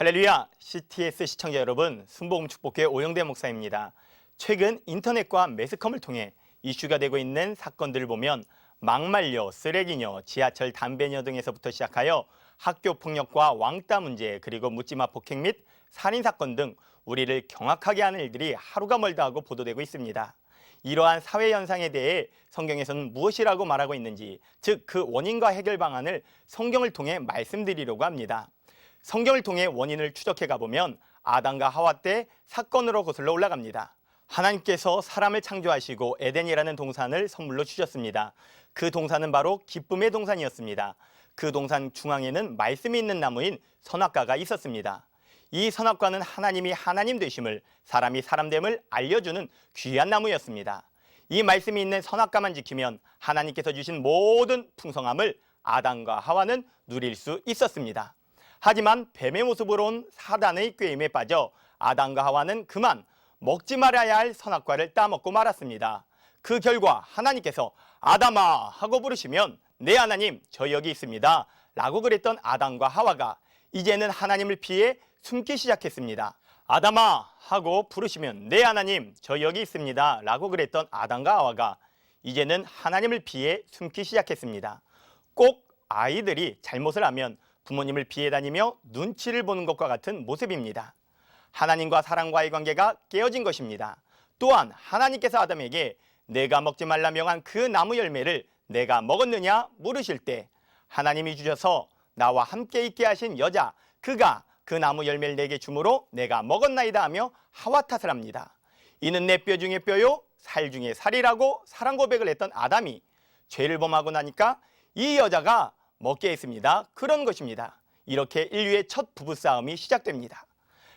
할렐루야! CTS 시청자 여러분, 순복음축복교회 오영대 목사입니다. 최근 인터넷과 매스컴을 통해 이슈가 되고 있는 사건들을 보면 막말녀, 쓰레기녀, 지하철 담배녀 등에서부터 시작하여 학교 폭력과 왕따 문제, 그리고 묻지마 폭행 및 살인사건 등 우리를 경악하게 하는 일들이 하루가 멀다 하고 보도되고 있습니다. 이러한 사회 현상에 대해 성경에서는 무엇이라고 말하고 있는지, 즉 그 원인과 해결 방안을 성경을 통해 말씀드리려고 합니다. 성경을 통해 원인을 추적해 가보면 아담과 하와 때 사건으로 거슬러 올라갑니다. 하나님께서 사람을 창조하시고 에덴이라는 동산을 선물로 주셨습니다. 그 동산은 바로 기쁨의 동산이었습니다. 그 동산 중앙에는 말씀이 있는 나무인 선악과가 있었습니다. 이 선악과는 하나님이 하나님 되심을, 사람이 사람됨을 알려주는 귀한 나무였습니다. 이 말씀이 있는 선악과만 지키면 하나님께서 주신 모든 풍성함을 아담과 하와는 누릴 수 있었습니다. 하지만 뱀의 모습으로 온 사단의 꾀임에 빠져 아담과 하와는 그만 먹지 말아야 할 선악과를 따먹고 말았습니다. 그 결과 하나님께서 아담아 하고 부르시면 네 하나님 저 여기 있습니다 라고 그랬던 아담과 하와가 이제는 하나님을 피해 숨기 시작했습니다. 아담아 하고 부르시면 네 하나님 저 여기 있습니다 라고 그랬던 아담과 하와가 이제는 하나님을 피해 숨기 시작했습니다. 꼭 아이들이 잘못을 하면 부모님을 피해 다니며 눈치를 보는 것과 같은 모습입니다. 하나님과 사람과의 관계가 깨어진 것입니다. 또한 하나님께서 아담에게 내가 먹지 말라 명한 그 나무 열매를 내가 먹었느냐 물으실 때 하나님이 주셔서 나와 함께 있게 하신 여자 그가 그 나무 열매를 내게 주므로 내가 먹었나이다 하며 하와 탓을 합니다. 이는 내 뼈 중에 뼈요 살 중에 살이라고 사랑 고백을 했던 아담이 죄를 범하고 나니까 이 여자가 먹게 했습니다. 그런 것입니다. 이렇게 인류의 첫 부부싸움이 시작됩니다.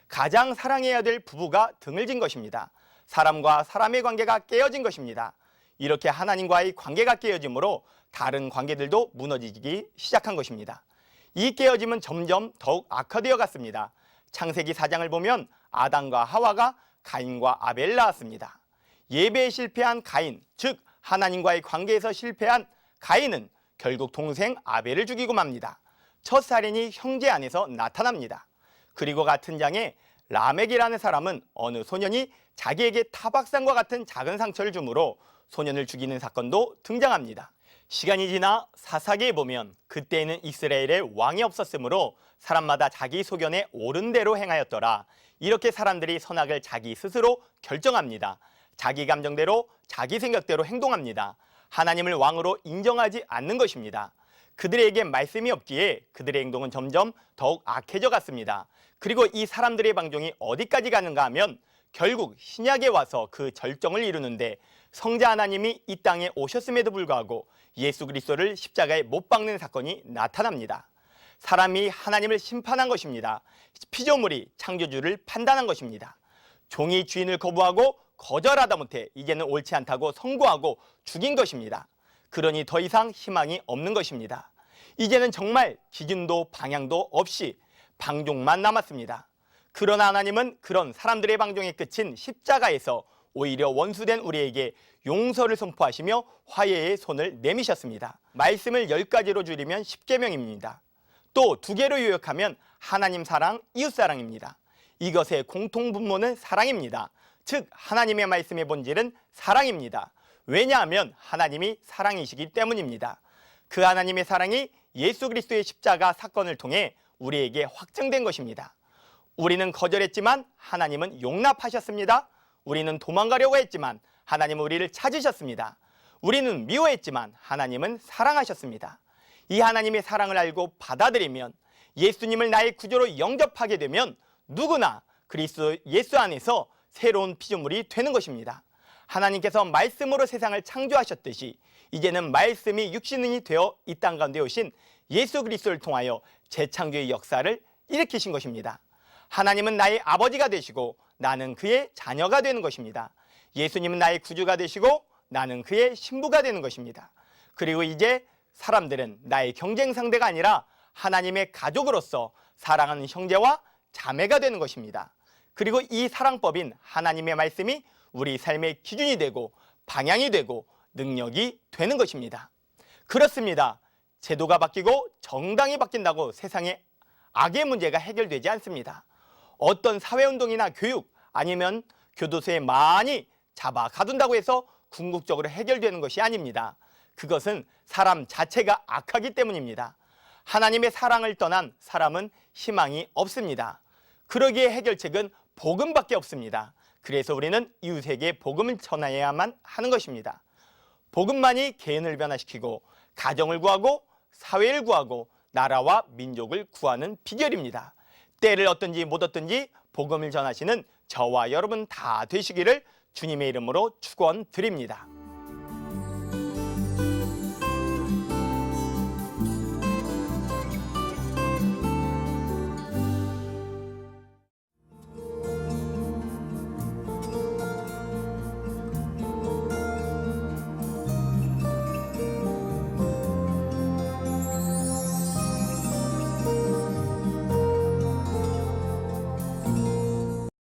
가장 사랑해야 될 부부가 등을 진 것입니다. 사람과 사람의 관계가 깨어진 것입니다. 이렇게 하나님과의 관계가 깨어짐으로 다른 관계들도 무너지기 시작한 것입니다. 이 깨어짐은 점점 더욱 악화되어 갔습니다. 창세기 4장을 보면 아담과 하와가 가인과 아벨을 낳았습니다. 예배에 실패한 가인, 즉 하나님과의 관계에서 실패한 가인은 결국 동생 아벨을 죽이고 맙니다. 첫 살인이 형제 안에서 나타납니다. 그리고 같은 장에 라멕이라는 사람은 어느 소년이 자기에게 타박상과 같은 작은 상처를 주므로 소년을 죽이는 사건도 등장합니다. 시간이 지나 사사기에 보면 그때에는 이스라엘에 왕이 없었으므로 사람마다 자기 소견에 옳은 대로 행하였더라. 이렇게 사람들이 선악을 자기 스스로 결정합니다. 자기 감정대로 자기 생각대로 행동합니다. 하나님을 왕으로 인정하지 않는 것입니다. 그들에게 말씀이 없기에 그들의 행동은 점점 더욱 악해져 갔습니다. 그리고 이 사람들의 방종이 어디까지 가는가 하면 결국 신약에 와서 그 절정을 이루는데 성자 하나님이 이 땅에 오셨음에도 불구하고 예수 그리스도를 십자가에 못 박는 사건이 나타납니다. 사람이 하나님을 심판한 것입니다. 피조물이 창조주를 판단한 것입니다. 종이 주인을 거부하고 거절하다 못해 이제는 옳지 않다고 선고하고 죽인 것입니다. 그러니 더 이상 희망이 없는 것입니다. 이제는 정말 기준도 방향도 없이 방종만 남았습니다. 그러나 하나님은 그런 사람들의 방종의 끝인 십자가에서 오히려 원수된 우리에게 용서를 선포하시며 화해의 손을 내미셨습니다. 말씀을 10가지로 줄이면 10계명입니다. 또 2개로 요약하면 하나님 사랑, 이웃 사랑입니다. 이것의 공통분모는 사랑입니다. 즉 하나님의 말씀의 본질은 사랑입니다. 왜냐하면 하나님이 사랑이시기 때문입니다. 그 하나님의 사랑이 예수 그리스도의 십자가 사건을 통해 우리에게 확증된 것입니다. 우리는 거절했지만 하나님은 용납하셨습니다. 우리는 도망가려고 했지만 하나님은 우리를 찾으셨습니다. 우리는 미워했지만 하나님은 사랑하셨습니다. 이 하나님의 사랑을 알고 받아들이면 예수님을 나의 구조로 영접하게 되면 누구나 그리스도 예수 안에서 새로운 피조물이 되는 것입니다. 하나님께서 말씀으로 세상을 창조하셨듯이 이제는 말씀이 육신이 되어 이 땅 가운데 오신 예수 그리스도를 통하여 재창조의 역사를 일으키신 것입니다. 하나님은 나의 아버지가 되시고 나는 그의 자녀가 되는 것입니다. 예수님은 나의 구주가 되시고 나는 그의 신부가 되는 것입니다. 그리고 이제 사람들은 나의 경쟁 상대가 아니라 하나님의 가족으로서 사랑하는 형제와 자매가 되는 것입니다. 그리고 이 사랑법인 하나님의 말씀이 우리 삶의 기준이 되고 방향이 되고 능력이 되는 것입니다. 그렇습니다. 제도가 바뀌고 정당이 바뀐다고 세상에 악의 문제가 해결되지 않습니다. 어떤 사회운동이나 교육 아니면 교도소에 많이 잡아 가둔다고 해서 궁극적으로 해결되는 것이 아닙니다. 그것은 사람 자체가 악하기 때문입니다. 하나님의 사랑을 떠난 사람은 희망이 없습니다. 그러기에 해결책은 복음밖에 없습니다. 그래서 우리는 이웃에게 복음을 전해야만 하는 것입니다. 복음만이 개인을 변화시키고 가정을 구하고 사회를 구하고 나라와 민족을 구하는 비결입니다. 때를 얻든지 못 얻든지 복음을 전하시는 저와 여러분 다 되시기를 주님의 이름으로 축원드립니다.